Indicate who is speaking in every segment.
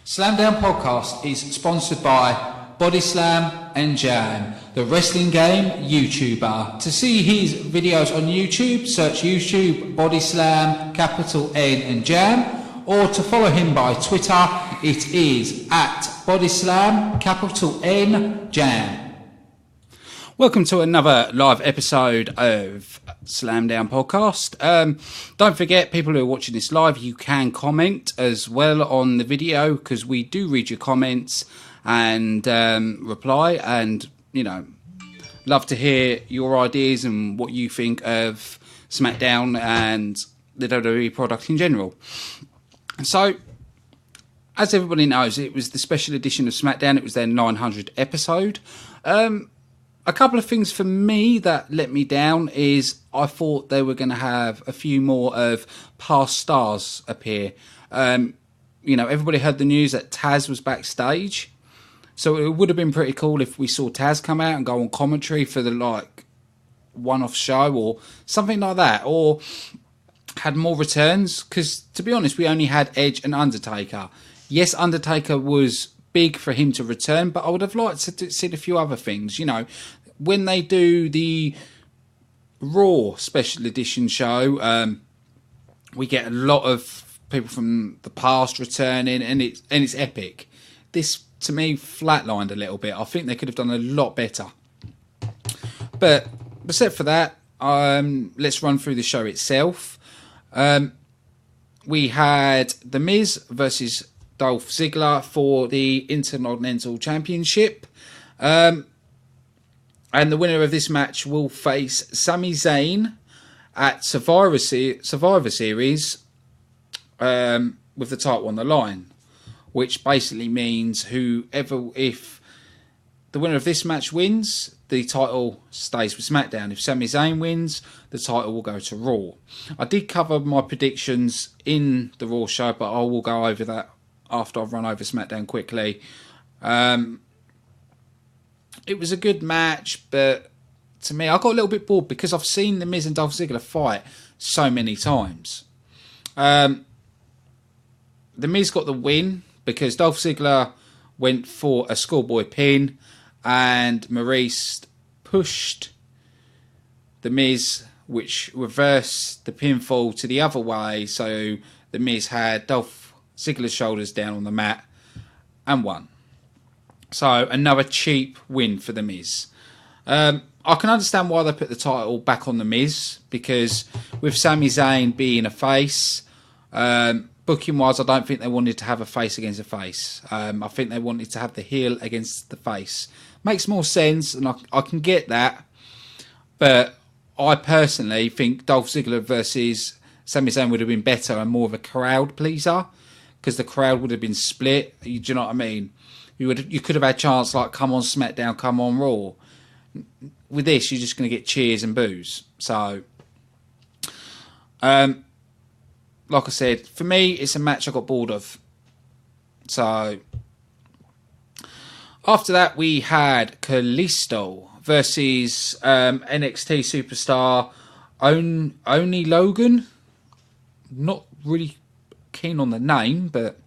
Speaker 1: Slamdown podcast is sponsored by Body Slam and Jam, the wrestling game YouTuber. To see his videos on YouTube, search YouTube Body Slam, capital N and Jam, or to follow him by Twitter, it is at Body Slam, capital N Jam.
Speaker 2: Welcome to another live episode of Slamdown podcast. Don't forget, people who are watching this live, you can comment as well on the video because we do read your comments and reply, and love to hear your ideas and what you think of Smackdown and the WWE product in general. So, as everybody knows, it was the special edition of Smackdown. It was their 900th episode. A couple of things for me that let me down is I thought they were going to have a few more of past stars appear. Everybody heard the news that Taz was backstage. So it would have been pretty cool if we saw Taz come out and go on commentary for the one-off show or something like that. Or had more returns. Because to be honest, we only had Edge and Undertaker. Yes, Undertaker was big for him to return, but I would have liked to see a few other things. When they do the Raw special edition show, we get a lot of people from the past returning, and it's epic. This to me flatlined a little bit. I think they could have done a lot better. But except for that, let's run through the show itself. We had The Miz versus Dolph Ziggler for the Intercontinental Championship. And the winner of this match will face Sami Zayn at Survivor Series with the title on the line. Which basically means if the winner of this match wins, the title stays with SmackDown. If Sami Zayn wins, the title will go to Raw. I did cover my predictions in the Raw show, but I will go over that after I've run over SmackDown quickly. It was a good match, but to me, I got a little bit bored because I've seen The Miz and Dolph Ziggler fight so many times. The Miz got the win because Dolph Ziggler went for a schoolboy pin and Maurice pushed The Miz, which reversed the pinfall to the other way. So The Miz had Dolph Ziggler's shoulders down on the mat and won. So another cheap win for The Miz. I can understand why they put the title back on The Miz, because with Sami Zayn being a face, booking wise, I don't think they wanted to have a face against a face. I think they wanted to have the heel against the face. Makes more sense, and I can get that. But I personally think Dolph Ziggler versus Sami Zayn would have been better and more of a crowd pleaser, because the crowd would have been split. Do you know what I mean? You could have had a chance like come on SmackDown, come on Raw. With this, you're just going to get cheers and boos. So, like I said, for me, it's a match I got bored of. So, after that, we had Kalisto versus NXT superstar Only Logan. Not really keen on the name, but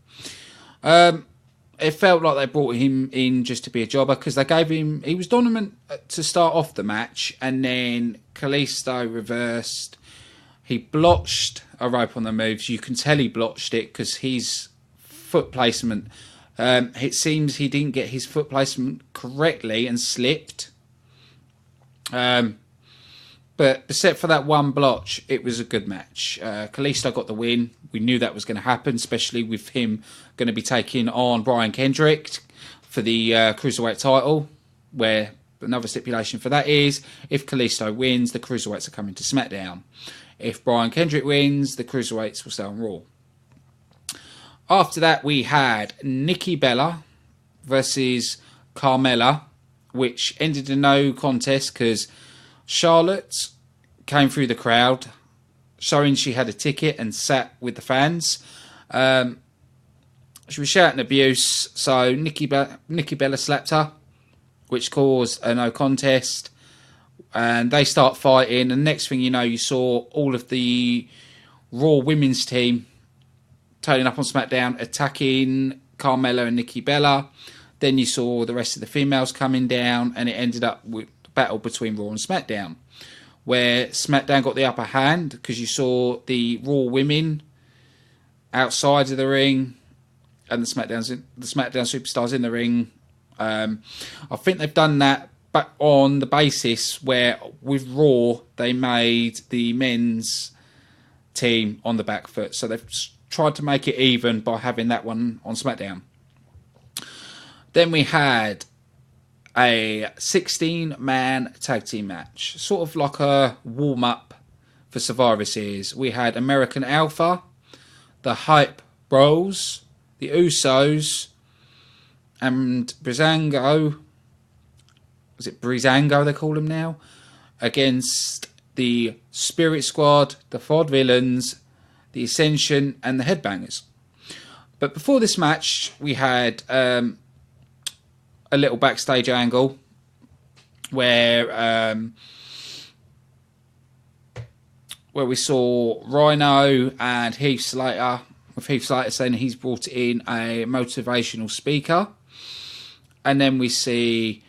Speaker 2: it felt like they brought him in just to be a jobber because they gave him... He was dominant to start off the match, and then Kalisto reversed. He blotched a rope on the moves. You can tell he blotched it because his foot placement... it seems he didn't get his foot placement correctly and slipped. But except for that one blotch, it was a good match. Kalisto got the win. We knew that was going to happen, especially with him going to be taking on Brian Kendrick for the Cruiserweight title, where another stipulation for that is if Kalisto wins, the Cruiserweights are coming to SmackDown. If Brian Kendrick wins, the Cruiserweights will stay on Raw. After that, we had Nikki Bella versus Carmela, which ended in no contest because Charlotte came through the crowd, showing she had a ticket and sat with the fans. She was shouting abuse, so Nikki Bella slapped her, which caused a no contest. And they start fighting, and next thing you know, you saw all of the Raw women's team turning up on SmackDown, attacking Carmela and Nikki Bella. Then you saw the rest of the females coming down, and it ended up with a battle between Raw and SmackDown, where SmackDown got the upper hand because you saw the Raw women outside of the ring and the SmackDown superstars in the ring. I think they've done that, but on the basis where with Raw they made the men's team on the back foot, so they've tried to make it even by having that one on SmackDown. Then we had a 16-man tag team match, sort of like a warm-up for Survivor Series. We had American Alpha, the Hype Bros, the Usos, and Breezango. Is it Breezango they call them now? Against the Spirit Squad, the Vaudevillains, the Ascension, and the Headbangers. But before this match, we had a little backstage angle where we saw Rhino and Heath Slater, with Heath Slater saying he's brought in a motivational speaker. And then we see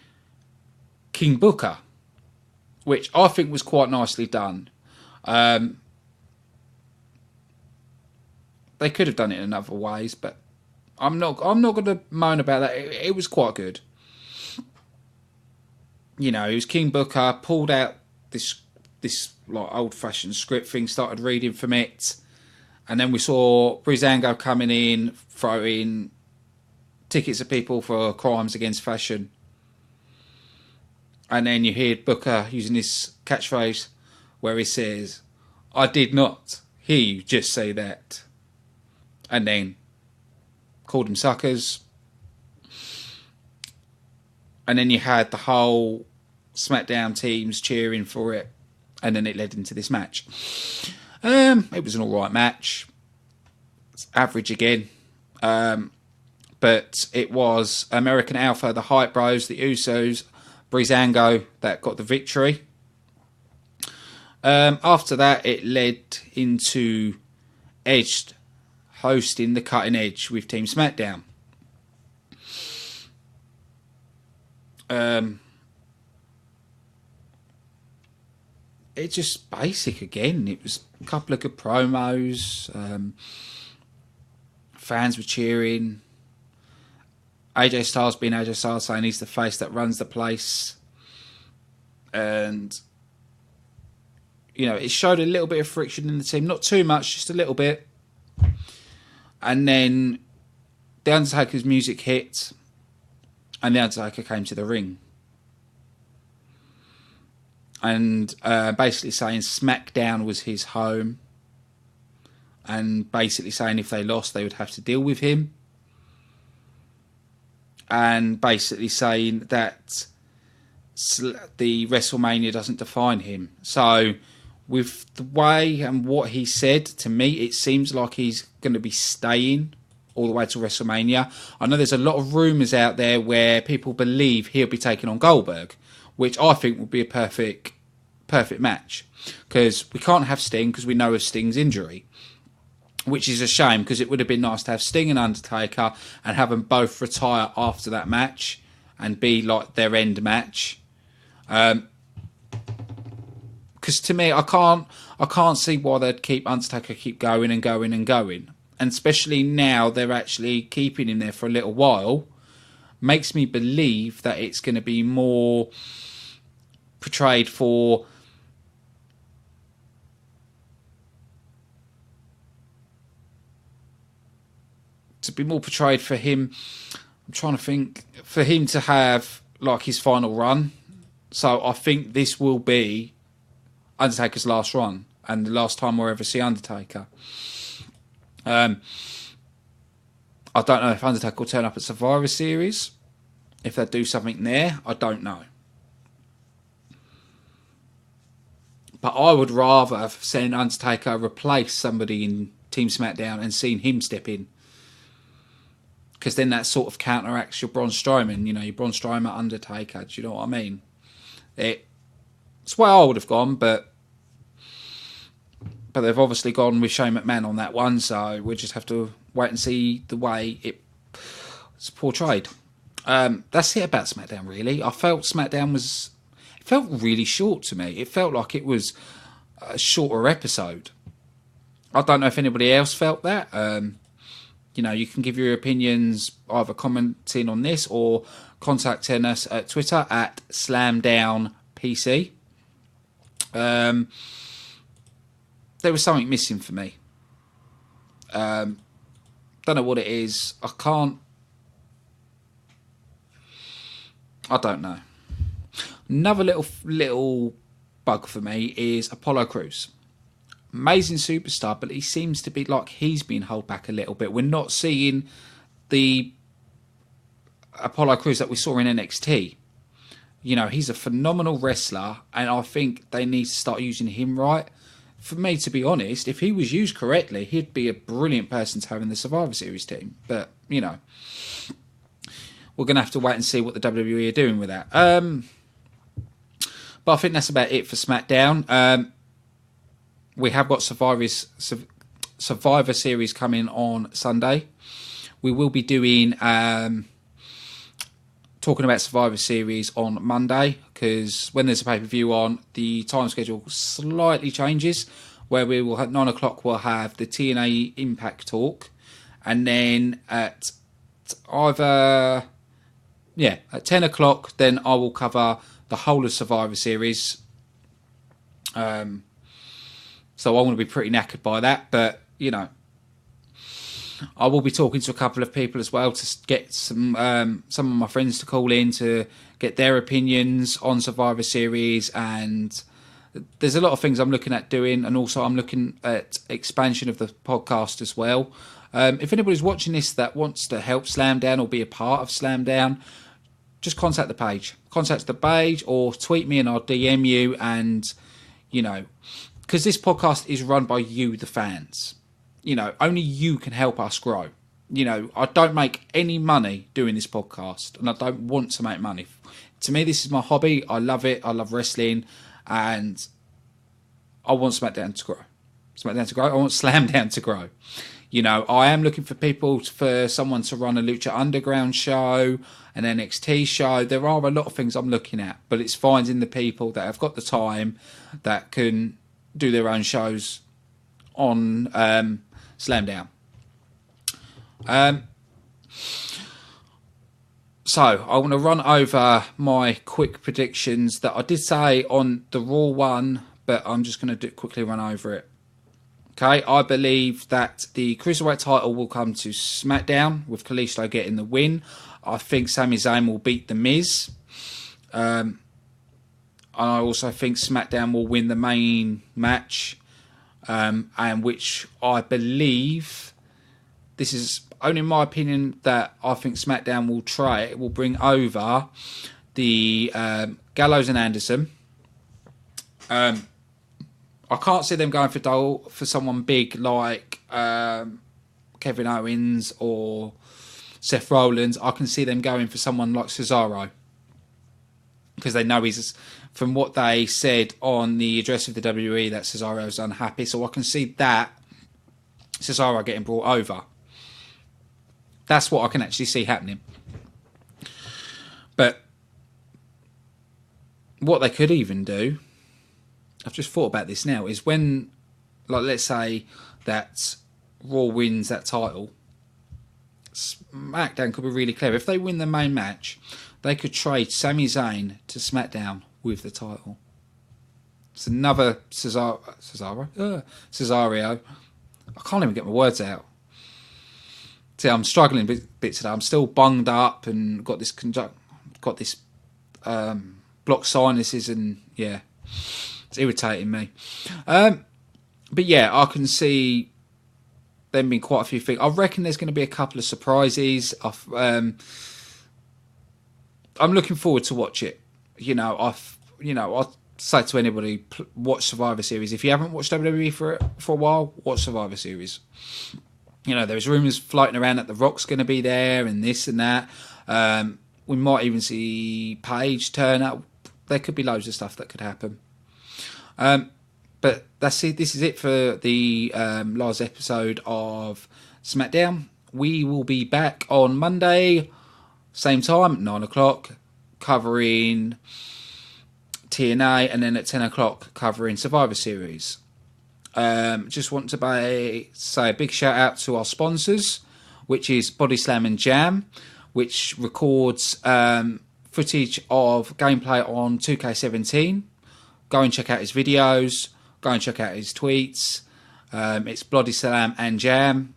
Speaker 2: King Booker, which I think was quite nicely done. They could have done it in other ways, but I'm not going to moan about that. It was quite good. You know, it was King Booker, pulled out this like old-fashioned script thing, started reading from it, and then we saw Breezango coming in, throwing tickets to people for crimes against fashion. And then you hear Booker using his catchphrase where he says, "I did not hear you just say that." And then called them suckers. And then you had the whole SmackDown teams cheering for it. And then it led into this match. It was an alright match. It's average again. But it was American Alpha, the Hype Bros, the Usos, Breezango that got the victory. After that, it led into Edge hosting the Cutting Edge with Team SmackDown. It's just basic again. It was a couple of good promos. Fans were cheering. AJ Styles being AJ Styles, saying he's the face that runs the place. And, you know, it showed a little bit of friction in the team. Not too much, just a little bit. And then The Undertaker's music hit, and The Undertaker came to the ring. And basically saying Smackdown was his home. And basically saying if they lost, they would have to deal with him. And basically saying that the WrestleMania doesn't define him. So with the way and what he said, to me, it seems like he's going to be staying all the way to WrestleMania. I know there's a lot of rumours out there where people believe he'll be taking on Goldberg, which I think would be a perfect match. Because we can't have Sting because we know of Sting's injury, which is a shame because it would have been nice to have Sting and Undertaker and have them both retire after that match and be like their end match. Because to me, I can't see why they'd keep Undertaker keep going and going and going. And especially now they're actually keeping him there for a little while. Makes me believe that it's going to be more portrayed for for him. I'm trying to think, for him to have like his final run. So I think this will be Undertaker's last run and the last time we'll ever see Undertaker. I don't know if Undertaker will turn up at Survivor Series. If they do something there, I don't know. But I would rather have seen Undertaker replace somebody in Team SmackDown and seen him step in. Because then that sort of counteracts your Braun Strowman. You know, your Braun Strowman, Undertaker. Do you know what I mean? It's where I would have gone, but they've obviously gone with Shane McMahon on that one, so we'll just have to wait and see the way it portrayed. That's it about SmackDown, really. I felt SmackDown it felt really short to me. It felt like it was a shorter episode. I don't know if anybody else felt that. You can give your opinions either commenting on this or contacting us at Twitter at SlamdownPC. There was something missing for me. Don't know what it is. I don't know. Another little bug for me is Apollo Crews. Amazing superstar, but he seems to be like he's been held back a little bit. We're not seeing the Apollo Crews that we saw in NXT. He's a phenomenal wrestler, and I think they need to start using him right. For me, to be honest, if he was used correctly, he'd be a brilliant person to have in the Survivor Series team. But, we're going to have to wait and see what the WWE are doing with that. But I think that's about it for SmackDown. We have got Survivor Series coming on Sunday. We will be doing talking about Survivor Series on Monday, because when there's a pay-per-view on, the time schedule slightly changes, where we will at 9 o'clock we'll have the TNA Impact talk, and then at 10 o'clock then I will cover the whole of Survivor Series. So I want to be pretty knackered by that, but I will be talking to a couple of people as well to get some of my friends to call in to get their opinions on Survivor Series, and there's a lot of things I'm looking at doing, and also I'm looking at expansion of the podcast as well. If anybody's watching this that wants to help Slamdown or be a part of Slamdown, just contact the page. Contact the page or tweet me and I'll DM you, and because this podcast is run by you, the fans. Only you can help us grow. I don't make any money doing this podcast, and I don't want to make money. To me, this is my hobby. I love it. I love wrestling, and I want SmackDown to grow. I want Slamdown to grow. I am looking for for someone to run a Lucha Underground show, an NXT show. There are a lot of things I'm looking at, but it's finding the people that have got the time that can do their own shows on Slamdown. So I want to run over my quick predictions that I did say on the Raw one, but I'm just going to quickly run over it. Okay, I believe that the Cruiserweight title will come to SmackDown with Kalisto getting the win. I think Sami Zayn will beat The Miz. And I also think SmackDown will win the main match, and which I believe, this is only in my opinion, that I think SmackDown will bring over the Gallows and Anderson. I can't see them going for someone big like Kevin Owens or Seth Rollins. I can see them going for someone like Cesaro, because they know he's, from what they said on the address of the WWE, that Cesaro's unhappy. So I can see that Cesaro getting brought over. That's what I can actually see happening. But what they could even do, I've just thought about this now, is when, like, let's say that Raw wins that title, SmackDown could be really clever. If they win the main match, they could trade Sami Zayn to SmackDown with the title. It's another Cesario. I can't even get my words out. See, I'm struggling a bit today. I'm still bunged up and got this blocked sinuses, and yeah, it's irritating me. But yeah, I can see there being quite a few things. I reckon there's going to be a couple of surprises. I'm looking forward to watch it. I'll say to anybody, watch Survivor Series. If you haven't watched WWE for a while, watch Survivor Series. There's rumours floating around that The Rock's going to be there and this and that. We might even see Paige turn up. There could be loads of stuff that could happen. But that's it. This is it for the last episode of SmackDown. we will be back on Monday, same time, 9 o'clock, covering TNA, and then at 10 o'clock covering Survivor Series. Just want to say a big shout out to our sponsors, which is Body Slam and Jam, which records footage of gameplay on 2K17. Go and check out his videos. Go and check out his tweets. It's Body Slam and Jam.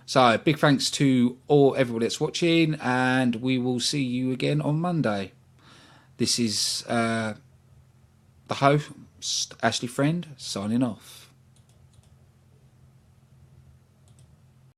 Speaker 2: So big thanks to everybody that's watching, and we will see you again on Monday. This is the host, Ashley Friend, signing off.